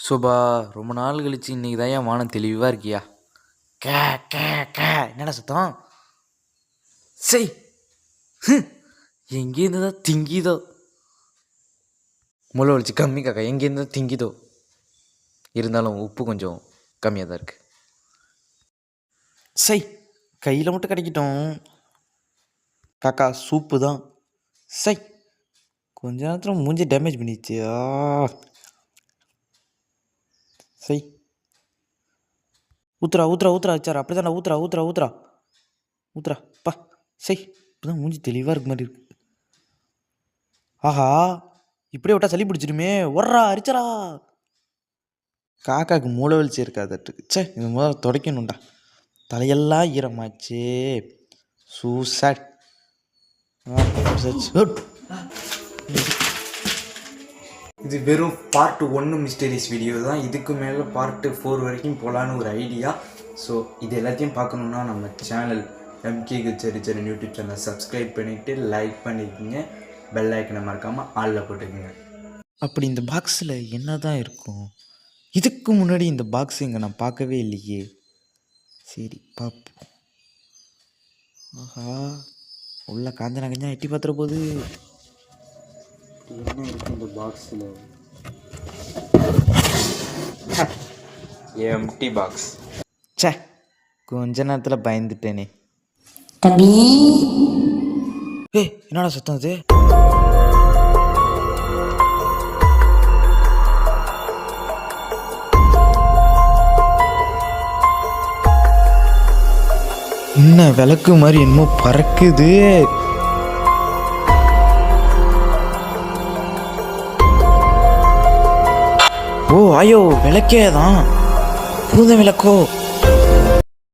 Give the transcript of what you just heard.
Sofa ரொம்ப நாள் கழிச்சு இன்னைக்கு தான் ஏன் வானம் தெளிவாக இருக்கியா? கே கே கே என்னடா சத்தம்? செய் எங்கேருந்து தான் திங்கிதோ. முளை வலிச்சு கம்மி காக்கா, எங்கேருந்து தான் திங்கிதோ. இருந்தாலும் உப்பு கொஞ்சம் கம்மியாக தான் இருக்குது. சை கையில் மட்டும் கிடைக்கட்டும் காக்கா, சூப்பு தான். சை கொஞ்ச நேரத்தில் மூஞ்சி டேமேஜ் பண்ணிச்சியா? சை ஊத்துறா ஊத்துறா ஊத்துறா வச்சாரா? அப்படி தானே ஊத்துறா ஊத்துறா ஊத்துறா ஊத்துறா பா. சை இப்போதான் மூஞ்சி தெளிவாக இருக்கு மாதிரி இருக்கு. ஆஹா, இப்படியே விட்டா சளி பிடிச்சிருமே. ஒர்றா அரிச்சரா. காக்காவுக்கு மூளை வலிச்சு இருக்காதட்டுக்கு. சே இந்த முதல்ல துடைக்கணும்டா, தலையெல்லாம் ஈரமாச்சு. சூசாட். இது வெறும் பார்ட் 1 மிஸ்டரிஸ் வீடியோ தான். இதுக்கு மேலே பார்ட் 4 வரைக்கும் போகலான்னு ஒரு ஐடியா. ஸோ இது எல்லாத்தையும் பார்க்கணுன்னா நம்ம சேனல் எம்கே கிச்சரிச்சரன் யூடியூப் சேனலை சப்ஸ்கிரைப் பண்ணிவிட்டு லைக் பண்ணிக்கோங்க. பெல் ஐக்கனை மறக்காமல் ஆளில் போட்டுக்கோங்க. அப்படி இந்த பாக்ஸில் என்ன தான் இருக்கும்? இதுக்கு முன்னாடி இந்த பாக்ஸ் இங்கே நான் பார்க்கவே இல்லையே. சரி பார்ப்போம். ஆஹா, உள்ள காஞ்சனா கஞ்சா எட்டி பார்த்துற போது என்ன இருக்கு இந்த பாக்ஸில்? Empty box. சே கொஞ்ச நேரத்தில் பயந்துட்டேனே. தம்பி என்னடா சத்தம் அது? என்ன விளக்கு மாதிரி என்னமோ பறக்குது. ஓ ஐயோ, விளக்கே தான். பூந்த விளக்கோ.